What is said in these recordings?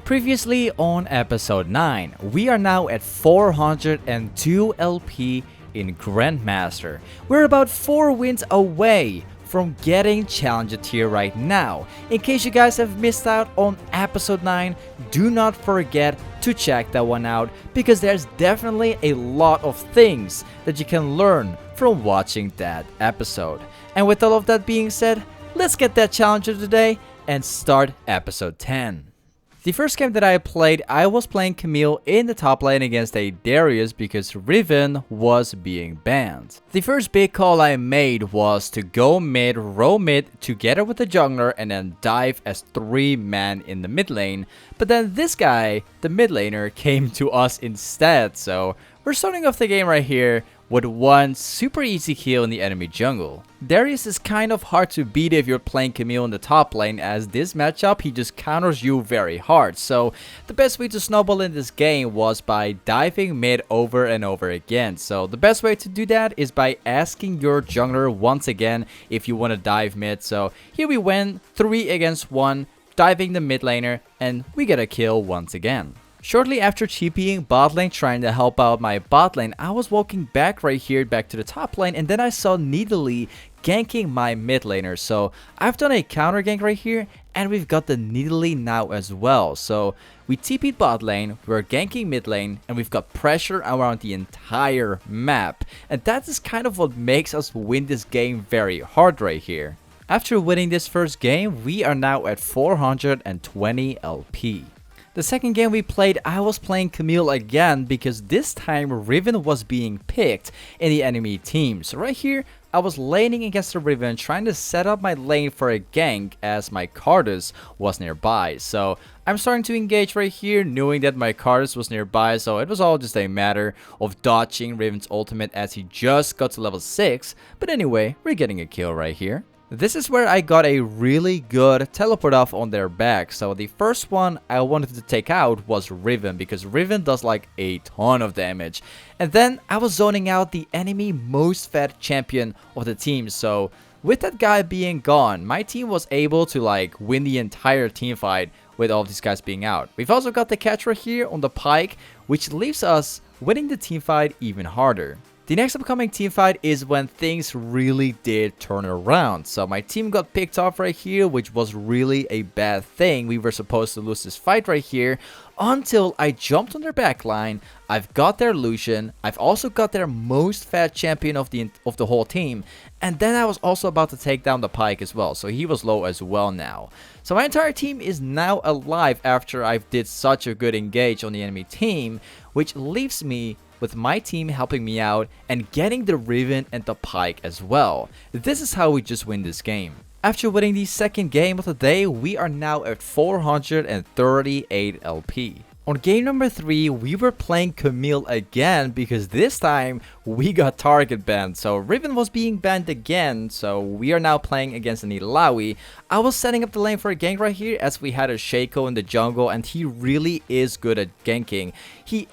Previously on episode 9, we are now at 402 LP in Grandmaster. We're about 4 wins away from getting Challenger tier right now. In case you guys have missed out on episode 9, do not forget to check that one out because there's definitely a lot of things that you can learn from watching that episode. And with all of that being said, let's get that Challenger today and start episode 10. The first game that I played, I was playing Camille in the top lane against a Darius because Riven was being banned. The first big call I made was to go mid, roam mid together with the jungler and then dive as 3 man in the mid lane. But then this guy, the mid laner, came to us instead. So we're starting off the game right here with one super easy kill in the enemy jungle. Darius is kind of hard to beat if you're playing Camille in the top lane, as this matchup he just counters you very hard. So the best way to snowball in this game was by diving mid over and over again. So the best way to do that is by asking your jungler once again if you want to dive mid. So here we went 3 against 1, diving the mid laner, and we get a kill once again. Shortly after TPing bot lane trying to help out my bot lane, I was walking back right here back to the top lane, and then I saw Nidalee ganking my mid laner. So I've done a counter gank right here, and we've got the Nidalee now as well. So we TP'd bot lane, we're ganking mid lane, and we've got pressure around the entire map. And that is kind of what makes us win this game very hard right here. After winning this first game, we are now at 420 LP. The second game we played, I was playing Camille again because this time Riven was being picked in the enemy team. So right here, I was laning against the Riven, trying to set up my lane for a gank as my Cardus was nearby. So I'm starting to engage right here, knowing that my Cardus was nearby. So it was all just a matter of dodging Riven's ultimate as he just got to level 6. But anyway, we're getting a kill right here. This is where I got a really good teleport off on their back. So the first one I wanted to take out was Riven because Riven does like a ton of damage. And then I was zoning out the enemy most fed champion of the team. So with that guy being gone, my team was able to like win the entire team fight with all of these guys being out. We've also got the catcher here on the pike, which leaves us winning the team fight even harder. The next upcoming team fight is when things really did turn around. So my team got picked off right here, which was really a bad thing. We were supposed to lose this fight right here until I jumped on their backline. I've got their Lucian. I've also got their most fat champion of the whole team. And then I was also about to take down the pike as well. So he was low as well now. So my entire team is now alive after I did such a good engage on the enemy team, which leaves me with my team helping me out and getting the Riven and the pike as well. This is how we just win this game. After winning the second game of the day, we are now at 438 LP. On game number 3, we were playing Camille again because this time we got target banned. So Riven was being banned again, so we are now playing against an Nidalee. I was setting up the lane for a gank right here as we had a Shaco in the jungle, and he really is good at ganking.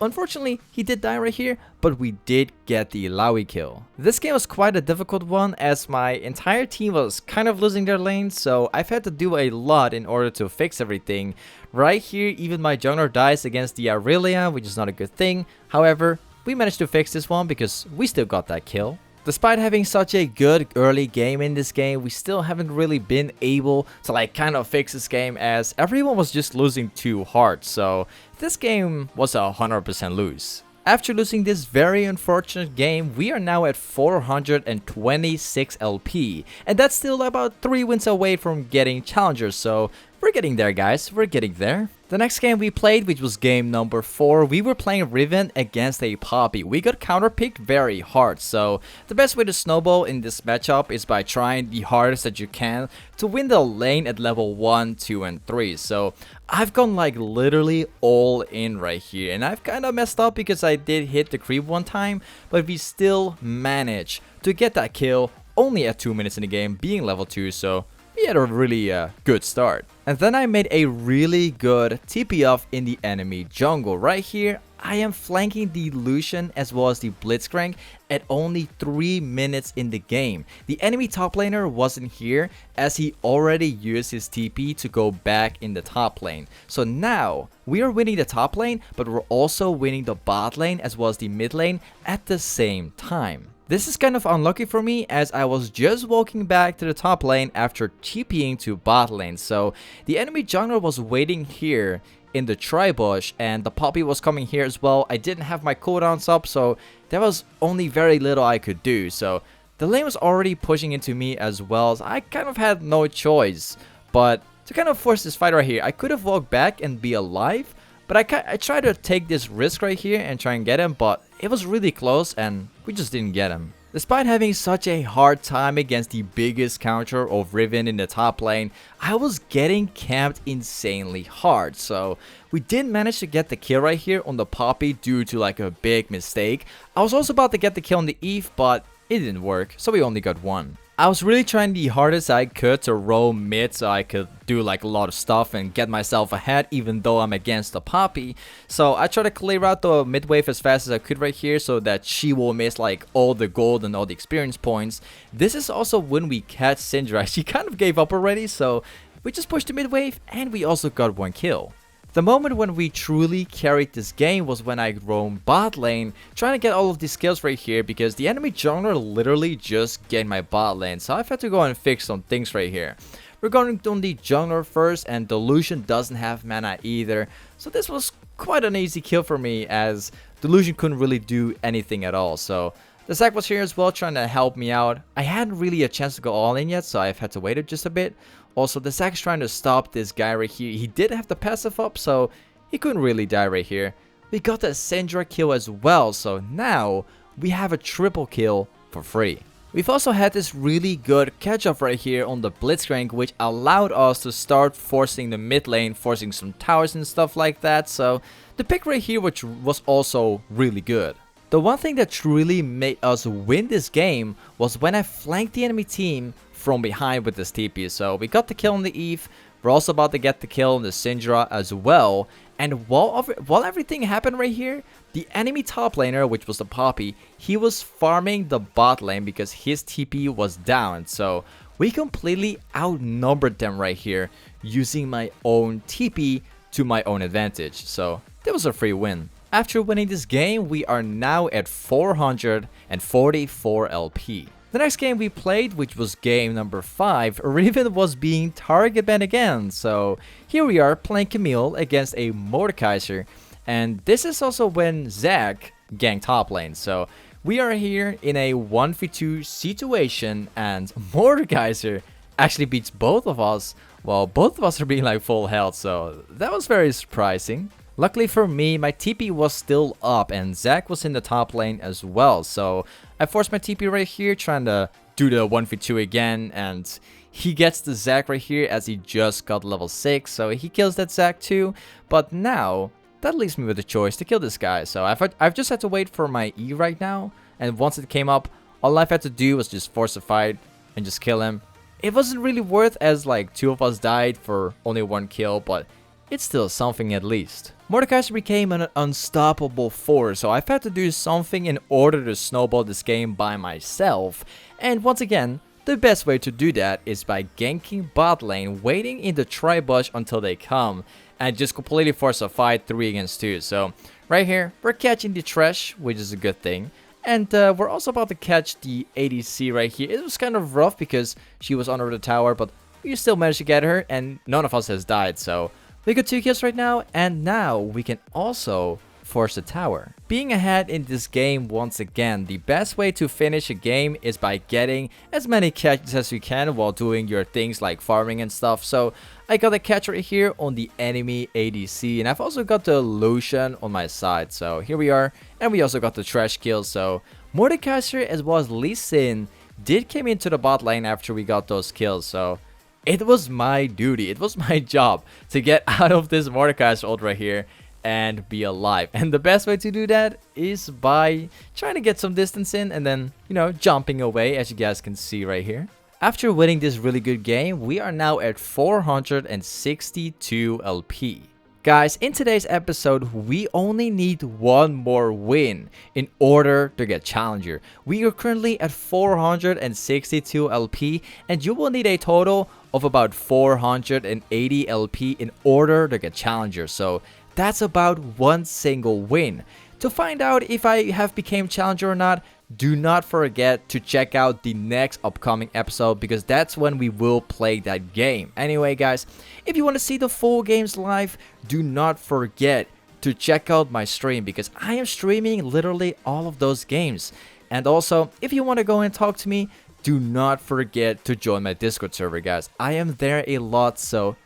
Unfortunately, he did die right here, but we did get the Nidalee kill. This game was quite a difficult one as my entire team was kind of losing their lane, so I've had to do a lot in order to fix everything. Right here, even my jungler dies against the Aurelia, which is not a good thing. However, we managed to fix this one because we still got that kill. Despite having such a good early game in this game, we still haven't really been able to like kind of fix this game as everyone was just losing too hard. So this game was a 100% lose. After losing this very unfortunate game, we are now at 426 LP. And that's still about 3 wins away from getting challengers, so we're getting there, guys. We're getting there. The next game we played, which was game number 4, we were playing Riven against a Poppy. We got counterpicked very hard, so the best way to snowball in this matchup is by trying the hardest that you can to win the lane at level 1, 2, and 3. So I've gone like literally all in right here, and I've kind of messed up because I did hit the creep one time, but we still managed to get that kill only at 2 minutes in the game, being level 2, so we had a really good start. And then I made a really good TP off in the enemy jungle. Right here, I am flanking the Lucian as well as the Blitzcrank at only 3 minutes in the game. The enemy top laner wasn't here as he already used his TP to go back in the top lane. So now we are winning the top lane, but we're also winning the bot lane as well as the mid lane at the same time. This is kind of unlucky for me as I was just walking back to the top lane after TPing to bot lane. So the enemy jungler was waiting here in the tri-bush and the Poppy was coming here as well. I didn't have my cooldowns up, so there was only very little I could do. So the lane was already pushing into me as well, so I kind of had no choice but to kind of force this fight right here. I could have walked back and be alive, but I tried to take this risk right here and try and get him, but it was really close and we just didn't get him. Despite having such a hard time against the biggest counter of Riven in the top lane, I was getting camped insanely hard. So we did manage to get the kill right here on the Poppy due to like a big mistake. I was also about to get the kill on the Eve, but it didn't work, so we only got one. I was really trying the hardest I could to roam mid so I could do like a lot of stuff and get myself ahead even though I'm against the Poppy. So I tried to clear out the mid wave as fast as I could right here so that she will miss like all the gold and all the experience points. This is also when we catch Syndra. She kind of gave up already, so we just pushed the mid wave and we also got one kill. The moment when we truly carried this game was when I roamed bot lane, trying to get all of these kills right here because the enemy jungler literally just gained my bot lane, so I've had to go and fix some things right here. We're going on the jungler first, and the Lucian doesn't have mana either, so this was quite an easy kill for me as the Lucian couldn't really do anything at all. So the Zac was here as well trying to help me out. I hadn't really a chance to go all in yet, so I've had to wait just a bit. Also, the Zac's trying to stop this guy right here. He did have the passive up, so he couldn't really die right here. We got the Syndra kill as well, so now we have a triple kill for free. We've also had this really good catch up right here on the Blitzcrank, which allowed us to start forcing the mid lane, forcing some towers and stuff like that. So the pick right here, which was also really good. The one thing that truly made us win this game was when I flanked the enemy team from behind with this TP. So we got the kill on the Eve. We're also about to get the kill on the Syndra as well. And while everything happened right here, the enemy top laner, which was the Poppy, he was farming the bot lane because his TP was down. So we completely outnumbered them right here using my own TP to my own advantage. So that was a free win. After winning this game, we are now at 444 LP. The next game we played, which was game number 5, Riven was being target banned again. So here we are playing Camille against a Mordekaiser. And this is also when Zac ganked top lane. So we are here in a 1v2 situation and Mordekaiser actually beats both of us. Well, both of us are being like full health, so that was very surprising. Luckily for me, my TP was still up and Zac was in the top lane as well. So I forced my TP right here trying to do the 1v2 again, and he gets the Zac right here as he just got level 6. So he kills that Zac too. But now that leaves me with a choice to kill this guy. So I've just had to wait for my E right now, and once it came up, all I've had to do was just force a fight and just kill him. It wasn't really worth as like 2 of us died for only 1 kill, but it's still something at least. Mordekaiser became an unstoppable force, so I've had to do something in order to snowball this game by myself. And once again, the best way to do that is by ganking bot lane, waiting in the tri-bush until they come, and just completely force a fight 3 against 2. So right here, we're catching the trash, which is a good thing. And we're also about to catch the ADC right here. It was kind of rough because she was under the tower, but we still managed to get her, and none of us has died, so we got 2 kills right now, and now we can also force the tower. Being ahead in this game once again, the best way to finish a game is by getting as many catches as you can while doing your things like farming and stuff. So I got a catch right here on the enemy ADC, and I've also got the Lucian on my side. So here we are, and we also got the trash kill. So Mordekaiser as well as Lee Sin did come into the bot lane after we got those kills. So it was my duty, it was my job to get out of this Mordekaiser ult right here and be alive. And the best way to do that is by trying to get some distance in and then, you know, jumping away, as you guys can see right here. After winning this really good game, we are now at 462 LP. Guys, in today's episode, we only need one more win in order to get Challenger. We are currently at 462 LP, and you will need a total of about 480 LP in order to get Challenger. So that's about one single win. To find out if I have become Challenger or not, do not forget to check out the next upcoming episode because that's when we will play that game. Anyway, guys, if you want to see the full games live, do not forget to check out my stream because I am streaming literally all of those games. And also, if you want to go and talk to me, do not forget to join my Discord server, guys. I am there a lot, so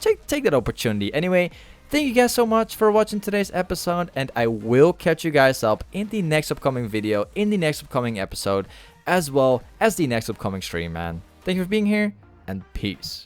take that opportunity. Anyway, thank you guys so much for watching today's episode, and I will catch you guys up in the next upcoming video, in the next upcoming episode, as well as the next upcoming stream, man. Thank you for being here, and peace.